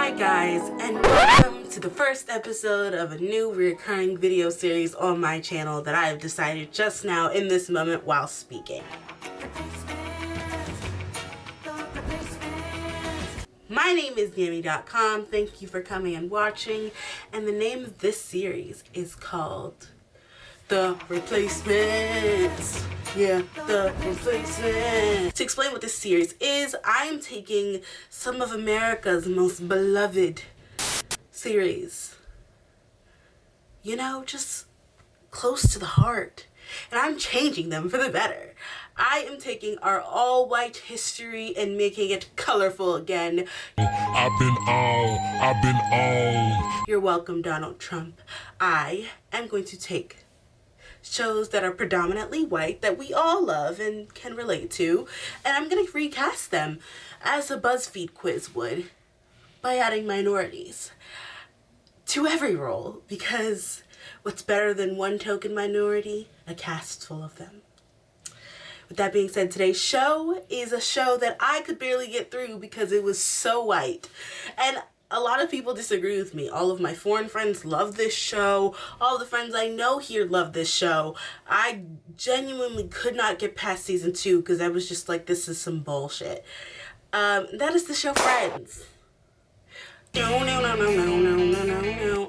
Hi guys, and welcome to the first episode of a new recurring video series on my channel that I have decided just now in this moment while speaking. My name is Yami.com. Thank you for coming and watching, and the name of this series is called The Replacements. Yeah, The Replacements. To explain what this series is, I am taking some of America's most beloved series, you know, just close to the heart, and I'm changing them for the better. I am taking our all-white history and making it colorful again. I've been on. You're welcome, Donald Trump. I am going to take shows that are predominantly white that we all love and can relate to, and I'm going to recast them as a BuzzFeed quiz would by adding minorities to every role, because what's better than one token minority? A cast full of them. With that being said, today's show is a show that I could barely get through because it was so white. And a lot of people disagree with me. All of my foreign friends love this show. All the friends I know here love this show. I genuinely could not get past season 2 because I was just like, this is some bullshit. That is the show Friends. No.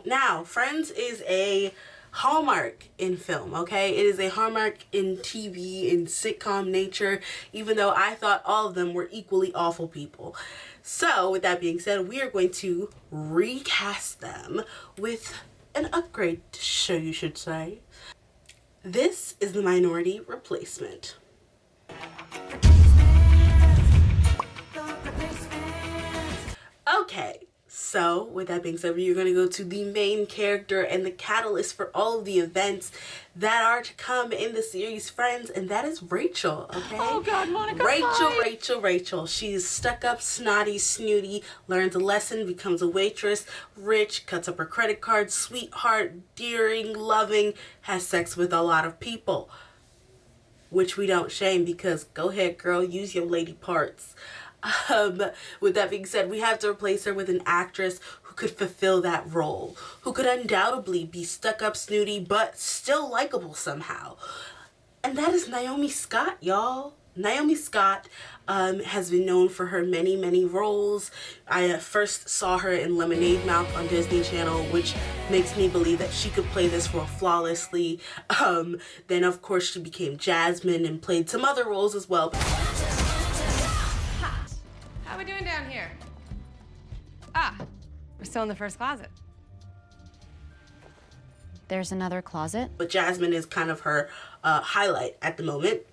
Now, Friends is a Hallmark in film, okay? It is a Hallmark in TV, in sitcom nature, even though I thought all of them were equally awful people. So, with that being said, we are going to recast them with an upgrade show, you should say. This is the Minority Replacement. Okay. So, with that being said, we're going to go to the main character and the catalyst for all of the events that are to come in the series Friends, and that is Rachel, okay? Oh God, Monica! Rachel. She's stuck up, snotty, snooty, learns a lesson, becomes a waitress, rich, cuts up her credit card, sweetheart, dearing, loving, has sex with a lot of people. Which we don't shame because, go ahead, girl, use your lady parts. With that being said, we have to replace her with an actress who could fulfill that role, who could undoubtedly be stuck up, snooty, but still likable somehow. And that is Naomi Scott, y'all. Naomi Scott has been known for her many roles. I first saw her in Lemonade Mouth on Disney Channel, which makes me believe that she could play this role flawlessly. Then, of course, she became Jasmine and played some other roles as well. How are we doing down here? Ah, we're still in the first closet. There's another closet? But Jasmine is kind of her highlight at the moment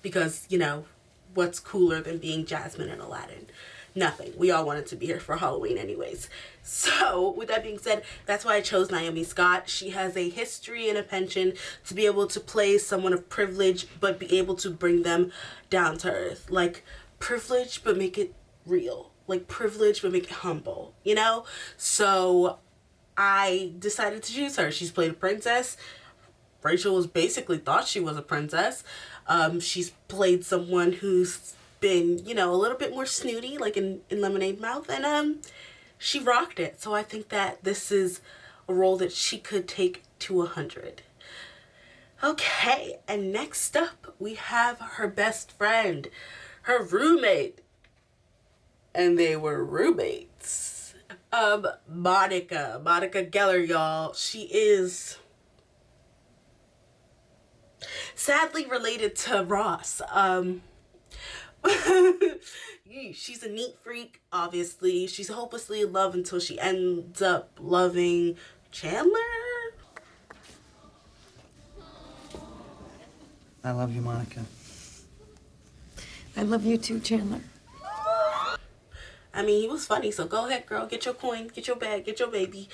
because, you know, what's cooler than being Jasmine in Aladdin? Nothing. We all wanted to be here for Halloween anyways. So, with that being said, that's why I chose Naomi Scott. She has a history and a penchant to be able to play someone of privilege, but be able to bring them down to earth. Like, privilege, but make it real. Like, privilege, but make it humble, you know? So, I decided to choose her. She's played a princess. Rachel was basically thought she was a princess. She's played someone who's been, you know, a little bit more snooty, like in Lemonade Mouth, and she rocked it. So I think that this is a role that she could take to 100. Okay, and next up, we have her best friend, her roommate, and they were roommates. Monica Geller, y'all. She is sadly related to Ross. She's a neat freak, obviously. She's hopelessly in love until she ends up loving Chandler. I love you, Monica. I love you too, Chandler. I mean, he was funny, so go ahead, girl. Get your coin, get your bag, get your baby.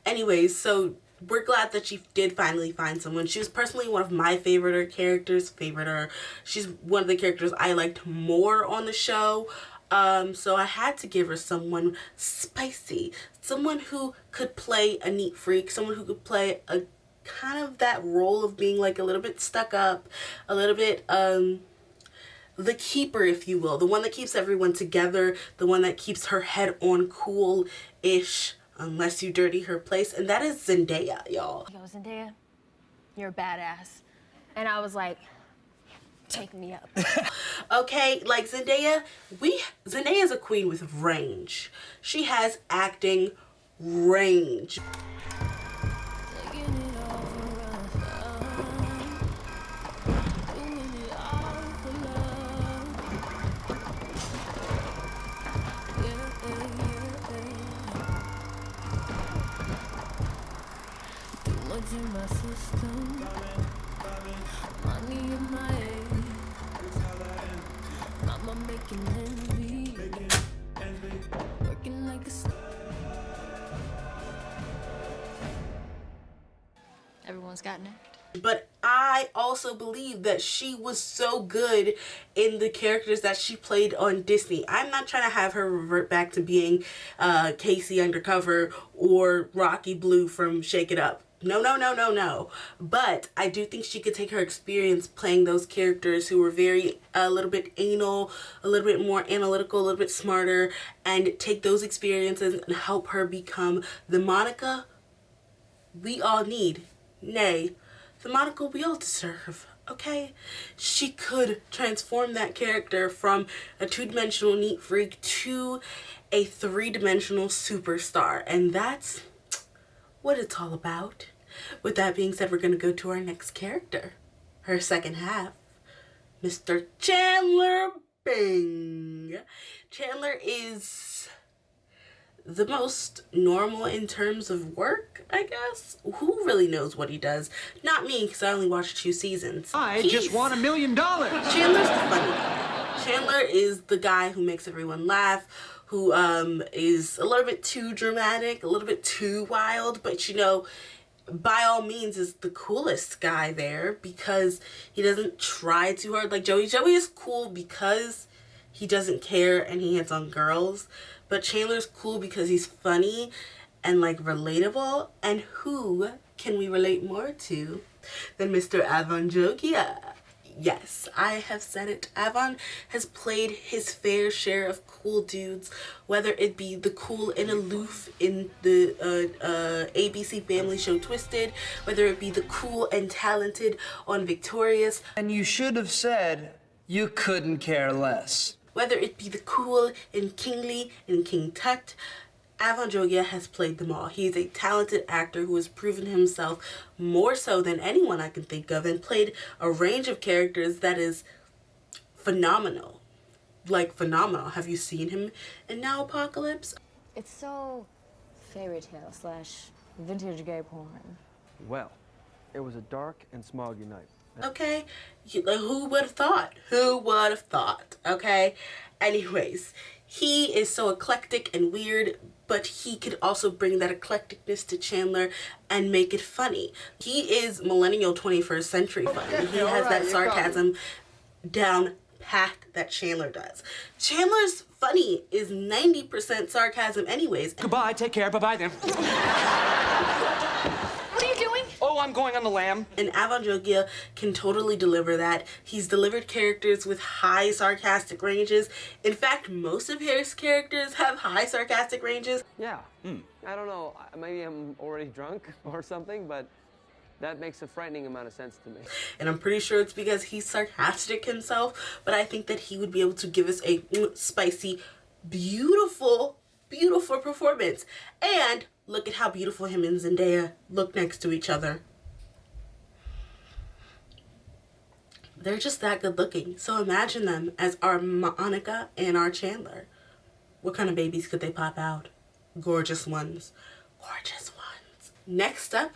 Anyways, so we're glad that she did finally find someone. She was personally one of my characters. She's one of the characters I liked more on the show. So I had to give her someone spicy. Someone who could play a neat freak. Someone who could play a kind of that role of being like a little bit stuck up. A little bit, the keeper, if you will, the one that keeps everyone together, the one that keeps her head on cool-ish, unless you dirty her place, and that is Zendaya, y'all. Yo, Zendaya, you're a badass. And I was like, take me up. Okay, like Zendaya is a queen with range. She has acting range. In my system, money in my head, mama making envy, working like a star. Everyone's got an act. But I also believe that she was so good in the characters that she played on Disney. I'm not trying to have her revert back to being Casey Undercover or Rocky Blue from Shake It Up. No, no, no, no, no. But I do think she could take her experience playing those characters who were a little bit anal, a little bit more analytical, a little bit smarter, and take those experiences and help her become the Monica we all need. Nay, the Monica we all deserve. Okay? She could transform that character from a two-dimensional neat freak to a three-dimensional superstar. And that's what it's all about. With that being said, we're going to go to our next character. Her second half. Mr. Chandler Bing. Chandler is the most normal in terms of work, I guess. Who really knows what he does? Not me, because I only watched 2 seasons. I just won $1 million. Chandler's the funny guy. Chandler is the guy who makes everyone laugh, who is a little bit too dramatic, a little bit too wild, but you know, by all means is the coolest guy there because he doesn't try too hard like Joey. Joey is cool because he doesn't care and he hits on girls, but Chandler's cool because he's funny and like relatable. And who can we relate more to than Mr. Avon Jogia? Yes, I have said it. Avon has played his fair share of cool dudes, whether it be the cool and aloof in the ABC family show Twisted, whether it be the cool and talented on Victorious. And you should have said you couldn't care less. Whether it be the cool in Kingly and King Tut, Avon Jogia has played them all. He's a talented actor who has proven himself more so than anyone I can think of and played a range of characters that is phenomenal. Like phenomenal. Have you seen him in Now Apocalypse? It's so fairy tale / vintage gay porn. Well, it was a dark and smoggy night. Okay? Like, who would have thought? Who would have thought? Okay? Anyways, he is so eclectic and weird, but he could also bring that eclecticness to Chandler and make it funny. He is millennial 21st century funny. He has that sarcasm down pat that Chandler does. Chandler's funny is 90% sarcasm anyways. Goodbye, take care, bye-bye then. What are you doing? Oh, I'm going on the lam. And Avon Jogia can totally deliver that. He's delivered characters with high sarcastic ranges. In fact, most of his characters have high sarcastic ranges. Yeah. I don't know, maybe I'm already drunk or something, but that makes a frightening amount of sense to me. And I'm pretty sure it's because he's sarcastic himself, but I think that he would be able to give us a spicy, beautiful, beautiful performance. And look at how beautiful him and Zendaya look next to each other. They're just that good looking. So imagine them as our Monica and our Chandler. What kind of babies could they pop out? Gorgeous ones. Gorgeous ones. Next up,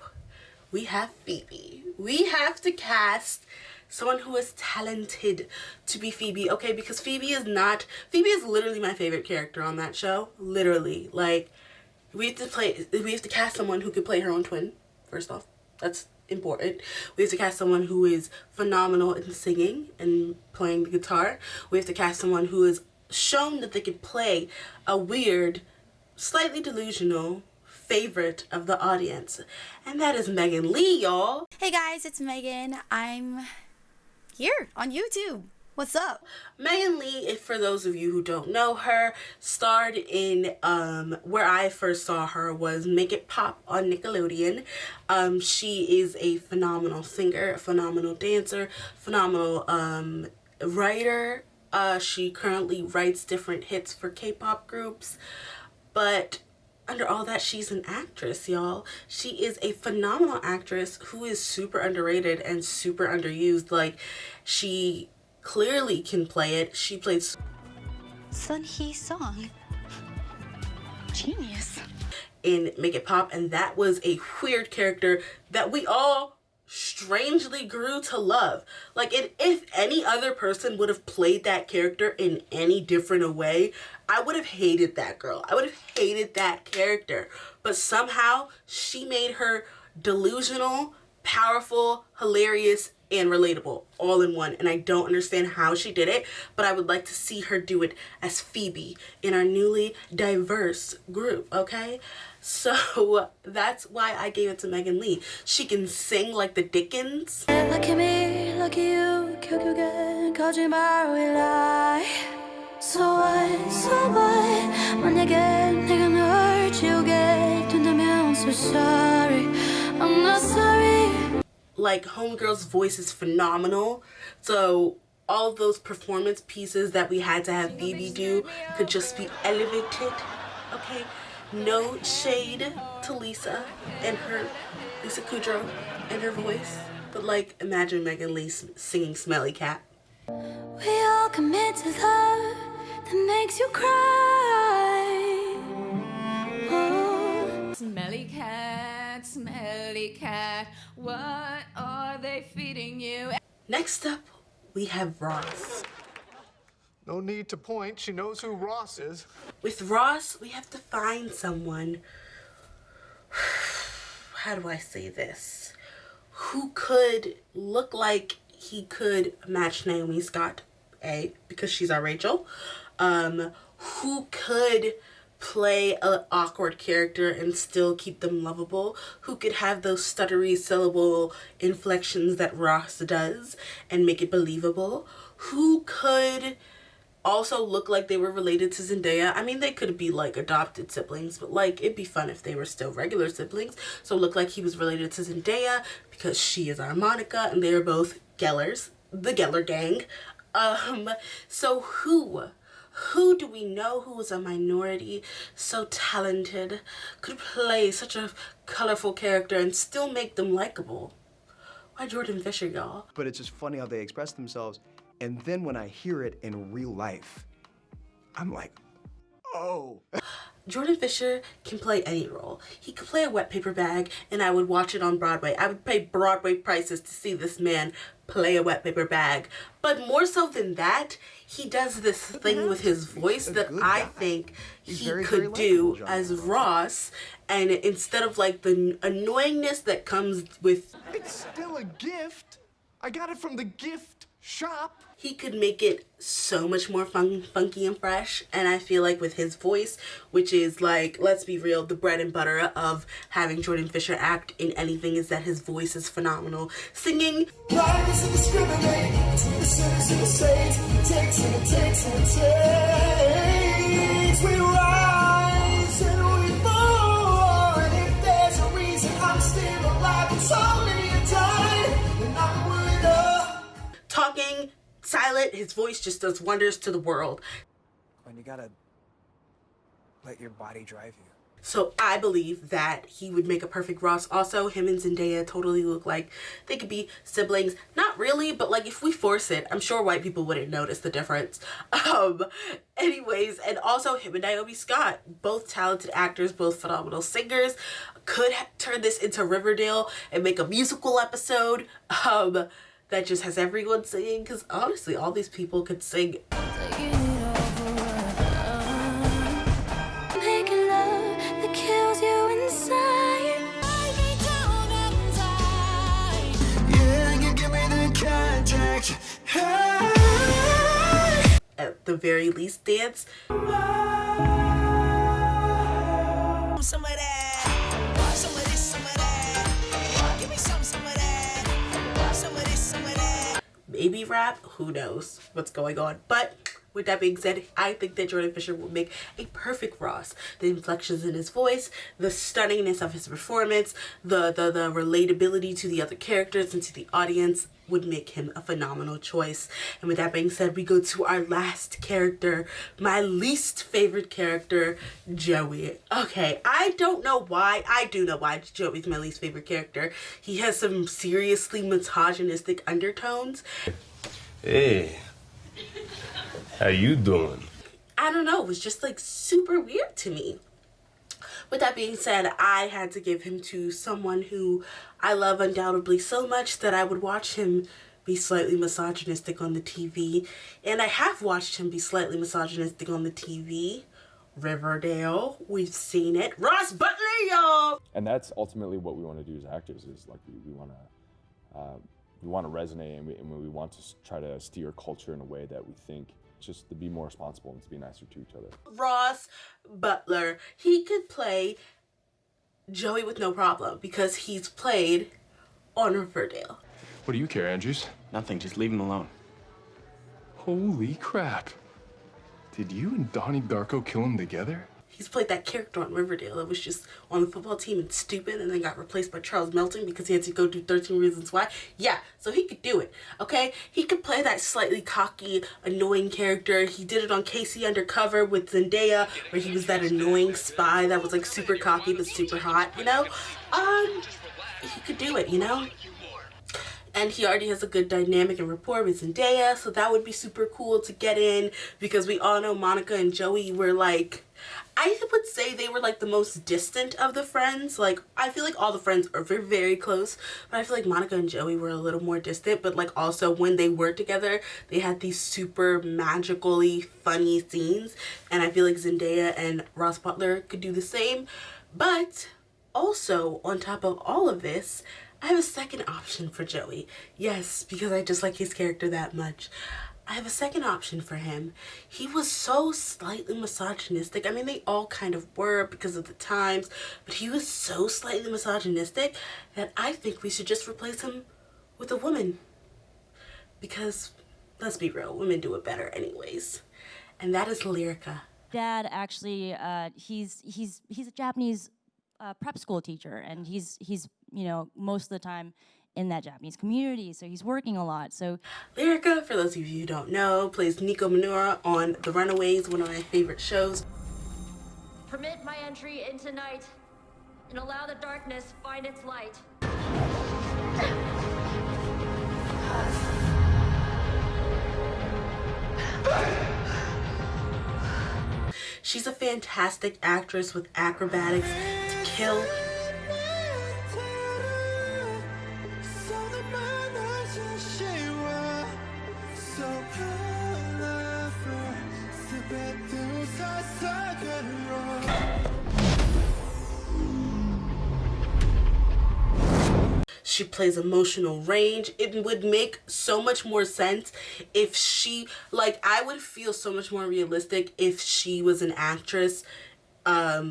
we have Phoebe. We have to cast someone who is talented to be Phoebe, okay? Because Phoebe is literally my favorite character on that show. Literally. Like, we have to cast someone who could play her own twin, first off. That's important. We have to cast someone who is phenomenal in singing and playing the guitar. We have to cast someone who has shown that they could play a weird, slightly delusional favorite of the audience. And that is Megan Lee, y'all. Hey guys, it's Megan. I'm here on YouTube. What's up? Megan Lee, if for those of you who don't know her, starred in where I first saw her was Make It Pop on Nickelodeon. She is a phenomenal singer, a phenomenal dancer, phenomenal writer. She currently writes different hits for K-pop groups, but under all that, she's an actress, y'all. She is a phenomenal actress who is super underrated and super underused. Like, she clearly can play it. She played Sun Hee Song. Genius. in Make It Pop, and that was a weird character that we all strangely grew to love. Like, if any other person would have played that character in any different a way, I would have hated that girl. I would have hated that character. But somehow she made her delusional, powerful, hilarious, and relatable all in one, and I don't understand how she did it, but I would like to see her do it as Phoebe in our newly diverse group, okay? So that's why I gave it to Megan Lee. She can sing like the Dickens. Lucky me, lucky you. 결국엔 거짓말을 lie. So what? 만약에 내가 널 지우게 된다면 so sorry. I'm not sorry. Like, Homegirl's voice is phenomenal, so all of those performance pieces that we had to have Phoebe do could just be elevated, okay? No shade to Lisa Kudrow and her voice, but like, imagine Megan Lee singing Smelly Cat. We all commit to love that makes you cry. Oh. Smelly cat, what are they feeding you? Next up, we have Ross. No need to point. She knows who Ross is. With Ross, we have to find someone, how do I say this, who could look like he could match Naomi Scott, because she's our Rachel, who could play an awkward character and still keep them lovable, who could have those stuttery syllable inflections that Ross does and make it believable, who could also look like they were related to Zendaya. I mean, they could be like adopted siblings, but like, it'd be fun if they were still regular siblings. So look like he was related to Zendaya because she is our Monica and they are both Gellers, the Geller gang. So who do we know who is a minority, so talented, could play such a colorful character and still make them likable? Why Jordan Fisher, y'all? But it's just funny how they express themselves. And then when I hear it in real life, I'm like, oh. Jordan Fisher can play any role. He could play a wet paper bag and I would watch it on Broadway. I would pay Broadway prices to see this man play a wet paper bag. But more so than that, he does this thing with his voice that I think he could do as Ross. And instead of like the annoyingness that comes with... It's still a gift. I got it from the gift shop. He could make it so much more funky and fresh, and I feel like with his voice, which is like, let's be real, the bread and butter of having Jordan Fisher act in anything is that his voice is phenomenal. Singing, Takes and takes. We rise and we fall, and if there's a reason I'm still alive, it's only a time when I'm willing up. talking, silent, his voice just does wonders to the world. When you gotta let your body drive you. So I believe that he would make a perfect Ross. Also, him and Zendaya totally look like they could be siblings. Not really, but like if we force it, I'm sure white people wouldn't notice the difference. Anyways, and also him and Naomi Scott, both talented actors, both phenomenal singers, could turn this into Riverdale and make a musical episode that just has everyone singing, because honestly, all these people could sing. At the very least, dance. Some of that, some of this, some of that. Give me some of that, some of this, some of that. baby rap. Who knows what's going on? But with that being said, I think that Jordan Fisher will make a perfect Ross. The inflections in his voice, the stunningness of his performance, the relatability to the other characters and to the audience would make him a phenomenal choice. And with that being said, we go to our last character, my least favorite character, Joey. Okay, I don't know why. I do know why Joey's my least favorite character. He has some seriously misogynistic undertones. Hey. How you doing? I don't know, it was just like super weird to me. With that being said, I had to give him to someone who I love undoubtedly so much that I would watch him be slightly misogynistic on the TV. And I have watched him be slightly misogynistic on the TV. Riverdale, we've seen it. Ross Butler, y'all! And that's ultimately what we want to do as actors, is like we want to resonate, and we want to try to steer culture in a way that we think, just to be more responsible and to be nicer to each other. Ross Butler, he could play Joey with no problem because he's played on Riverdale. What do you care, Andrews? Nothing, just leave him alone. Holy crap. Did you and Donnie Darko kill him together? He's played that character on Riverdale that was just on the football team and stupid and then got replaced by Charles Melton because he had to go do 13 Reasons Why. Yeah, so he could do it, okay? He could play that slightly cocky, annoying character. He did it on Casey Undercover with Zendaya, where he was that annoying spy that was like super cocky but super hot, you know? He could do it, you know? And he already has a good dynamic and rapport with Zendaya, so that would be super cool to get in, because we all know Monica and Joey were like, I would say they were like the most distant of the friends. Like, I feel like all the friends are very, very close, but I feel like Monica and Joey were a little more distant, but like also when they were together, they had these super magically funny scenes, and I feel like Zendaya and Ross Butler could do the same. But also, on top of all of this, I have a second option for Joey. Yes, because I just like his character that much. I have a second option for him. He was so slightly misogynistic. I mean, they all kind of were because of the times, but he was so slightly misogynistic that I think we should just replace him with a woman. Because, let's be real, women do it better anyways. And that is Lyrica. Dad actually, he's a Japanese prep school teacher, and he's you know, most of the time in that Japanese community, so he's working a lot. So Lyrica, for those of you who don't know, plays Nico Minora on The Runaways, one of my favorite shows. Permit my entry into night and allow the darkness find its light. She's a fantastic actress with acrobatics to kill. She plays emotional range. It would make so much more sense if she, like, I would feel so much more realistic if she was an actress.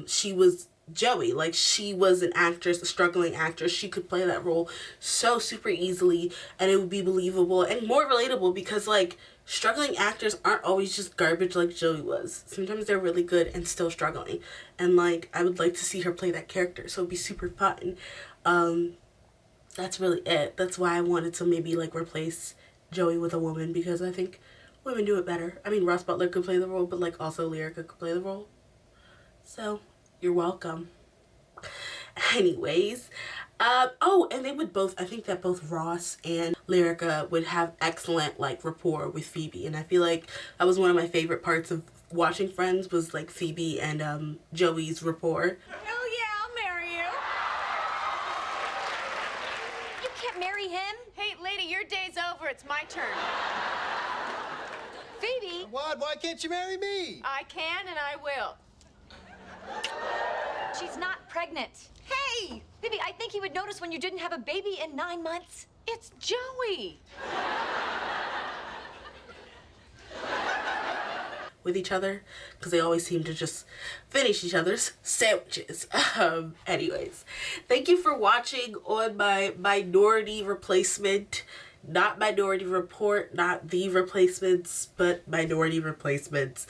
She was Joey. Like, she was an actress, a struggling actress. She could play that role so super easily, and it would be believable and more relatable, because, like, struggling actors aren't always just garbage like Joey was. Sometimes they're really good and still struggling. And, like, I would like to see her play that character, so it'd be super fun. That's really it. That's why I wanted to maybe, like, replace Joey with a woman, because I think women do it better. I mean, Ross Butler could play the role, but, like, also Lyrica could play the role. So, you're welcome. Anyways, oh, and they would both, I think that both Ross and Lyrica would have excellent, like, rapport with Phoebe, and I feel like that was one of my favorite parts of watching Friends, was, like, Phoebe and Joey's rapport. Hell yeah, I'll marry you. You can't marry him. Hey, lady, your day's over. It's my turn. Phoebe. What? Why can't you marry me? I can and I will. She's not pregnant. Hey! Phoebe, I think he would notice when you didn't have a baby in 9 months. It's Joey. With each other, because they always seem to just finish each other's sandwiches. Anyways, thank you for watching on my minority replacement Not Minority Report, not The Replacements, but Minority Replacements.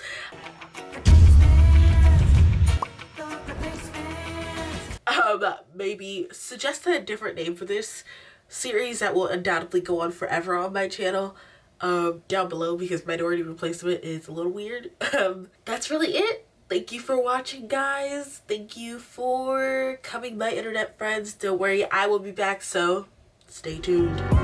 Maybe suggest a different name for this series that will undoubtedly go on forever on my channel down below, because Minority Replacement is a little weird. That's really it. Thank you for watching, guys. Thank you for coming, my internet friends. Don't worry, I will be back, so stay tuned.